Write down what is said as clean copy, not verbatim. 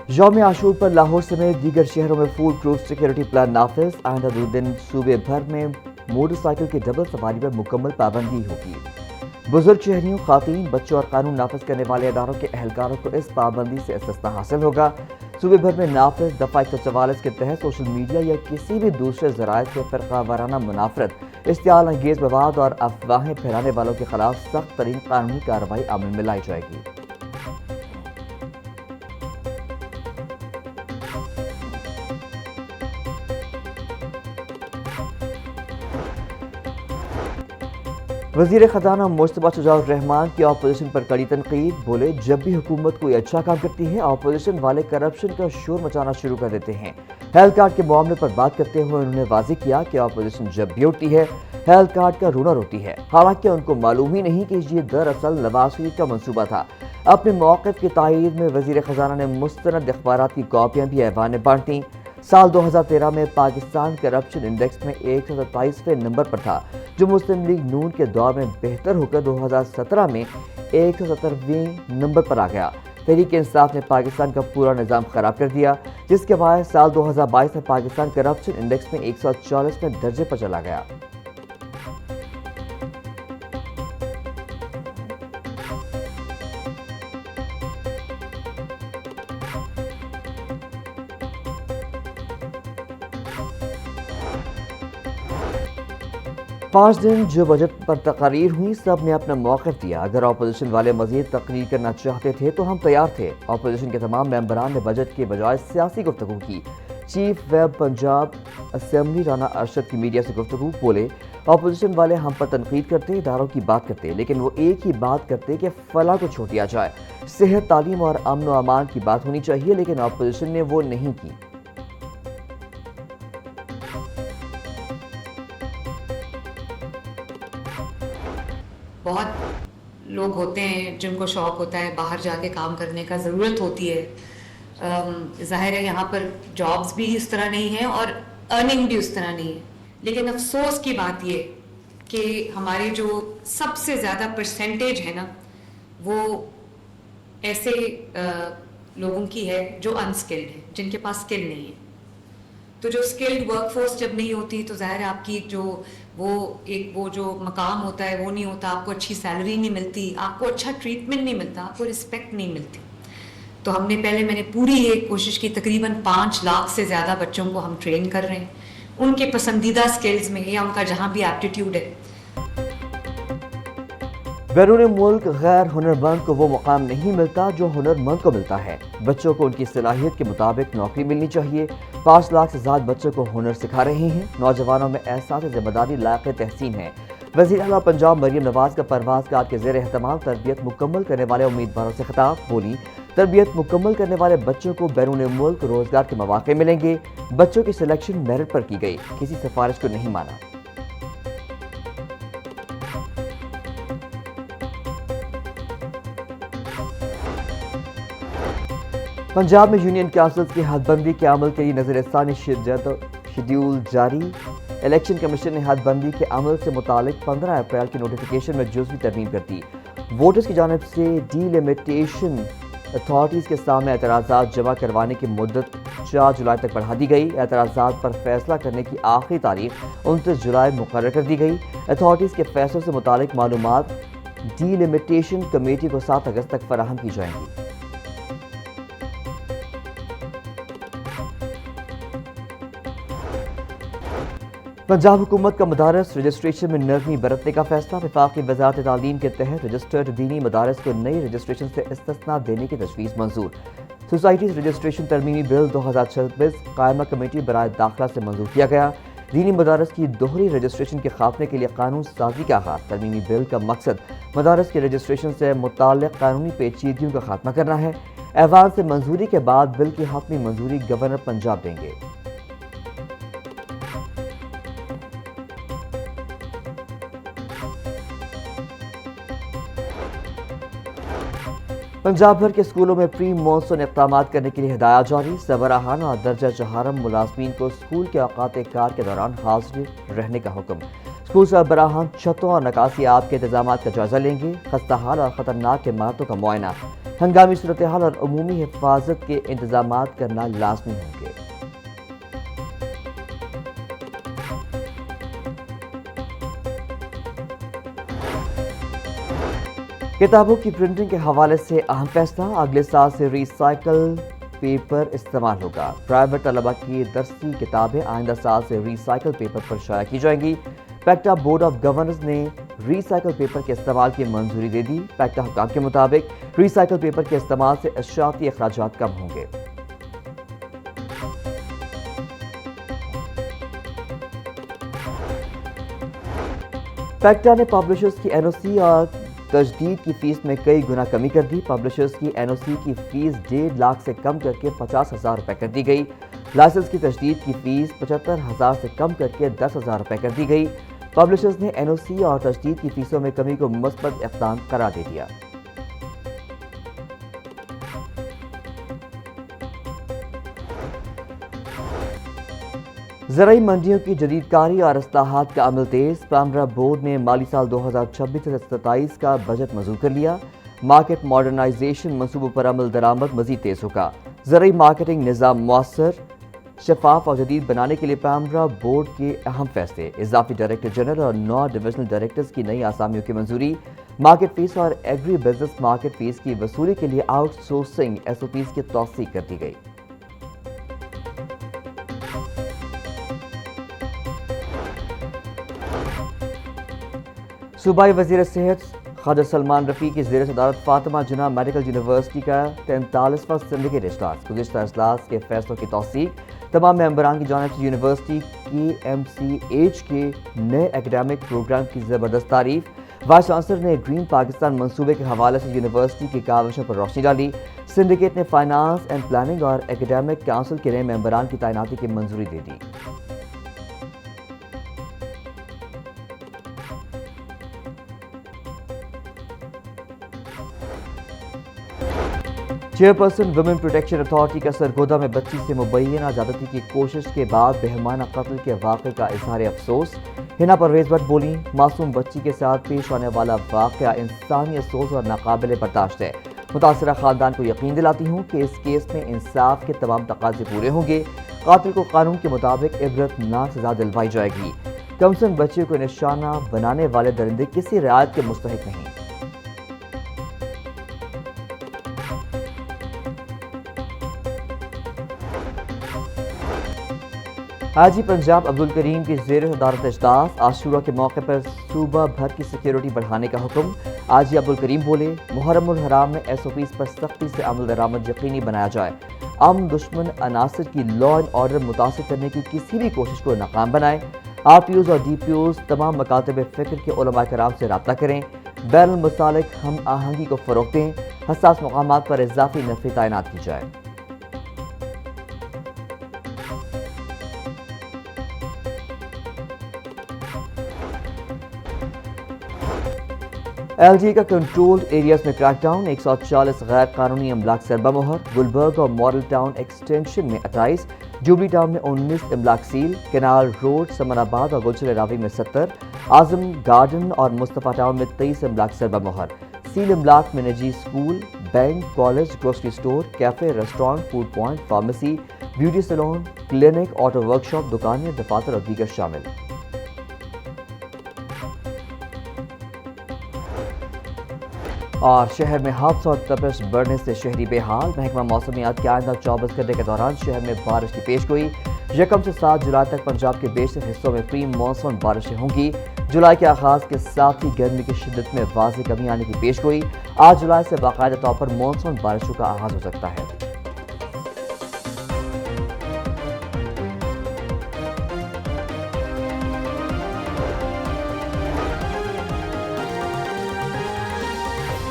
यौम आशूर पर लाहौर समेत दीगर शहरों में फूल प्रूफ सिक्योरिटी प्लान नाफिज। आइंदा 2 दिन सूबे भर में मोटरसाइकिल की डबल सवारी पर मुकम्मल पाबंदी होगी। बुजुर्ग शहरियों, खातीन, बच्चों और कानून नाफिज करने वाले अदारों के अहलकारों को इस पाबंदी से इस्तिस्ना हासिल होगा। सूबे भर में नाफिज दफा 144 के तहत सोशल मीडिया या किसी भी दूसरे जराए से फ़िरका वाराना मुनाफरत, इश्तियाल अंगेज मवाद और अफवाहें फैलाने वालों के खिलाफ सख्त तरीन कानूनी कार्रवाई अमल में लाई जाएगी। वज़ीर ख़जाना मुस्तफ़ा शुजाउर रहमान की अपोजिशन पर कड़ी तनकीद। बोले, जब भी हुकूमत कोई अच्छा काम करती है अपोजिशन वाले करप्शन का शोर मचाना शुरू कर देते हैं। हेल्थ कार्ड के मामले पर बात करते हुए उन्होंने वाज़ेह किया कि अपोजिशन जब भी उठती है हेल्थ कार्ड का रोना रोती है, हालांकि उनको मालूम ही नहीं कि ये दरअसल नवाज शरीफ का मंसूबा था। अपने मौक़िफ़ की तायीद में वज़ीर ख़जाना ने मुस्तनद अखबारात की कॉपियाँ भी ऐवान में बांटी। साल 2013 में पाकिस्तान करप्शन इंडेक्स में 127वें नंबर पर था, जो मुस्लिम लीग नून के दौर में बेहतर होकर 2017 में 170वें नंबर पर आ गया। तहरीक इंसाफ ने पाकिस्तान का पूरा निज़ाम खराब कर दिया, जिसके बाद साल 2022 में पाकिस्तान करप्शन इंडेक्स में 144वें दर्जे पर चला गया। पाँच दिन जो बजट पर तकरीर हुई, सब ने अपना मौक़िफ़ दिया। अगर अपोजिशन वाले मज़ीद तकरीर करना चाहते थे तो हम तैयार थे। अपोजिशन के तमाम मेंबरान ने बजट के बजाय सियासी गुफ्तगू की। Chief web Punjab assembly Rana Arshad की मीडिया से गुफ्तगू। बोले, अपोजिशन वाले हम पर तनकीद करते, इदारों की बात करते, लेकिन वो एक ही बात करते कि फलां को छोड़ दिया जाए। सेहत, तालीम और अमन व अमान की बात होनी चाहिए, लेकिन अपोजिशन ने वो नहीं की। बहुत लोग होते हैं जिनको शौक़ होता है बाहर जाके काम करने का, ज़रूरत होती है। ज़ाहिर है यहाँ पर जॉब्स भी इस तरह नहीं है और अर्निंग भी उस तरह नहीं है, लेकिन अफसोस की बात ये कि हमारी जो सबसे ज़्यादा परसेंटेज है ना, वो ऐसे लोगों की है जो अनस्किल्ड है, जिनके पास स्किल नहीं है। तो जो स्किल्ड वर्कफोर्स जब नहीं होती तो ज़ाहिर है आपकी जो वो जो मकाम होता है वो नहीं होता, आपको अच्छी सैलरी नहीं मिलती, आपको अच्छा ट्रीटमेंट नहीं मिलता, आपको रिस्पेक्ट नहीं मिलती। तो मैंने पूरी ये कोशिश की, तकरीबन 5 लाख से ज़्यादा बच्चों को हम ट्रेन कर रहे हैं उनके पसंदीदा स्किल्स में या उनका जहाँ भी एप्टीट्यूड है। बैरून मुल्क गैर हुनरमंद को वो मुकाम नहीं मिलता जो हुनरमंद को मिलता है। बच्चों को उनकी सलाहियत के मुताबिक नौकरी मिलनी चाहिए। 5 लाख से ज़्यादा बच्चों को हुनर सिखा रहे हैं। नौजवानों में एहसास जिम्मेदारी लायक तहसीन है। वज़ीर आला पंजाब मरियम नवाज का परवाज़ कार्ड के ज़ेर एहतमाम तरबियत मुकम्मल करने वाले उम्मीदवारों से खिताब। बोली, तरबियत मुकम्मल करने वाले बच्चों को बैरून मुल्क रोज़गार के मौके मिलेंगे। बच्चों की सिलेक्शन मेरिट पर की गई, किसी सिफारिश को नहीं माना। पंजाब में यूनियन काउंसिल्स की हदबंदी के अमल के लिए नज़रसानी शेड्यूल जारी। इलेक्शन कमीशन ने हदबंदी के अमल से मुतालिक 15 अप्रैल की नोटिफिकेशन में जुज़वी तरमीम कर दी। वोटर्स की जानिब से डीलिमिटेशन अथॉरिटीज़ के सामने एतराज़ात जमा करवाने की मुद्दत 4 जुलाई तक बढ़ा दी गई। एतराज़ात पर फैसला करने की आखिरी तारीख 29 जुलाई मुकर्रर कर दी गई। अथॉरिटीज़ के फैसलों से मुतालिक मालूमात डीलिमिटेशन कमेटी को 7 अगस्त तक फराहम की जाएंगी। पंजाब हुकूमत का मदारस रजिस्ट्रेशन में नरमी बरतने का फैसला। वफाकी वज़ारत तालीम के तहत रजिस्टर्ड दीनी मदारस को नई रजिस्ट्रेशन से इस्तिस्ना देने की तजवीज़ मंजूर। सोसाइटीज़ रजिस्ट्रेशन तरमीमी बिल 2026 कायमा कमेटी बराए दाखिला से मंजूर किया गया। दीनी मदारस की दोहरी रजिस्ट्रेशन के खात्मे के लिए कानून साजी का आगाज़। तरमीमी बिल का मकसद मदारस के रजिस्ट्रेशन से मुताल्लिक़ कानूनी पेचीदगियों का खात्मा करना है। ऐवान से मंजूरी के बाद बिल की हतमी मंजूरी गवर्नर पंजाब देंगे। पंजाब भर के स्कूलों में प्री मॉनसून इक़दामात करने के लिए हिदायत जारी। सरबराहान और दर्जा चहारम मुलाजमीन को स्कूल के औकात कार के दौरान हाजिर रहने का हुक्म। स्कूल सरबराहान छतों और नकासी आब के इंतजाम का जायजा लेंगे। खस्ताहाल और ख़तरनाक इमारतों का मुआयना, हंगामी सूरत हाल और अमूमी हिफाजत के इंतजाम करना लाजमी होंगे। किताबों की प्रिंटिंग के हवाले से अहम फैसला, अगले साल से रिसाइकल पेपर इस्तेमाल होगा। प्राइवेट तलबा की दरसी किताबें आइंदा साल से रिसाइकल पेपर पर शाया की जाएंगी। पैक्टा बोर्ड ऑफ गवर्नर्स ने रिसाइकल पेपर के इस्तेमाल की मंजूरी दे दी। पैक्टा हुकाम के मुताबिक रिसाइकल पेपर के इस्तेमाल से अशराती अखराजात कम होंगे। पैक्टा ने पब्लिशर्स की एनओसी और तजदीद की फीस में कई गुना कमी कर दी। पब्लिशर्स की एनओसी की फीस 1.5 लाख से कम करके 50,000 रुपए कर दी गई। लाइसेंस की तजदीद की फीस 75,000 से कम करके 10,000 रुपए कर दी गई। पब्लिशर्स ने एनओसी और तजदीद की फीसों में कमी को मुस्बत इक़दाम करार दे दिया। ज़राई मंडियों की जदीदकारी और इस्लाहात का अमल तेज। पामरा बोर्ड ने माली साल 2026-27 का बजट मंजूर कर लिया। मार्केट मॉडर्नाइजेशन मंसूबों पर अमल दरामद मजीद तेज होगा। ज़राई मार्केटिंग निज़ाम मुअस्सर, शफाफ और जदीद बनाने के लिए पामरा बोर्ड के अहम फैसले, इजाफी डायरेक्टर जनरल और 9 डिविजनल डायरेक्टर्स की नई आसामियों की मंजूरी। मार्केट फीस और एग्री बिजनेस मार्केट फीस की वसूली के लिए आउटसोर्सिंग SOPs की तौसीक कर दी गई। सूबाई वज़ीर सेहत ख्वाजा सलमान रफ़ी की ज़ेर सदारत फातिमा जिन्ना मेडिकल यूनिवर्सिटी का 43वां सिंडिकेट इजलास। गुज़िश्ता इजलास के फैसलों की तौसीक, तमाम मेंबरान की जानिब से यूनिवर्सिटी की MCH के नए एकेडमिक प्रोग्राम की ज़बरदस्त तारीफ। वाइस चांसलर ने ग्रीन पाकिस्तान मंसूबे के हवाले से यूनिवर्सिटी की काविशों पर रोशनी डाली। सिंडिकेट ने फाइनेंस एंड प्लानिंग और एकेडमिक काउंसिल के नए मेंबरान की तैनाती की मंजूरी दे दी। चेयरपर्सन वुमेन प्रोटेक्शन अथॉरिटी का सरगोदा में बच्ची से मुबैना ज्यादती की कोशिश के बाद बेहमाना कत्ल के वाक़े का इजहार अफसोस। हिना परवेज भट्ट बोली, मासूम बच्ची के साथ पेश आने वाला वाक़या इंसानी अफसोस और नाकाबिले बर्दाश्त है। मुतासरा खानदान को यकीन दिलाती हूँ कि इस केस में इंसाफ के तमाम तकाजे पूरे होंगे। कातिल को कानून के मुताबिक इबरतनाक सजा दिलवाई जाएगी। कमसन बच्चे को निशाना बनाने वाले दरिंदे किसी रियायत के मुस्तहिक नहीं। हाजी पंजाब अब्दुल करीम की ज़ेर सदारत इजलास। आशूरा के मौके पर सूबा भर की सिक्योरिटी बढ़ाने का हुक्म। हाजी अब्दुल करीम बोले, मुहर्रमुल हराम में SOPs पर सख्ती से अमल दरामद यकीनी बनाया जाए। अमन दुश्मन अनासर की लॉ एंड ऑर्डर मुतासिर करने की किसी भी कोशिश को नाकाम बनाए। RTOs और DPOs तमाम मकातब फ़िक्र के उलमा कराम से रब्ता करें। बैनुल मुसालिक हम आहंगी को फ़रोग़ दें। हसास मकामात पर इजाफी नफ़री तैनात की जाए। LG का कंट्रोल्ड एरियाज में क्रैकडाउन, 140 गैर कानूनी अमलाक सरबमोहर। गुलबर्ग और मॉडल टाउन एक्सटेंशन में 28, जुबली टाउन में 19 अमलाक सील। कैनाल रोड, समनाबाद और गुलशन रावी में 70, आजम गार्डन और मुस्तफ़ा टाउन में 23 अमलाक सरबमोहर। सील अमलाक में निजी school, bank, college, grocery store, cafe, restaurant, food point, pharmacy, beauty salon, clinic, auto workshop, दुकानें, दफातर और दीगर शामिल। और शहर में हादसा और तपिश बढ़ने से शहरी बेहाल। महकमा मौसमियात के आइंदा 24 घंटे के दौरान शहर में बारिश की पेशगोई। 1 से 7 जुलाई तक पंजाब के बेशतर हिस्सों में प्री मॉनसून बारिशें होंगी। जुलाई के आगाज के साथ ही गर्मी की शिद्दत में वाज़ेह कमी आने की पेशगोई। 8 जुलाई से बाकायदा तौर पर मॉनसून बारिशों का आगाज हो सकता है।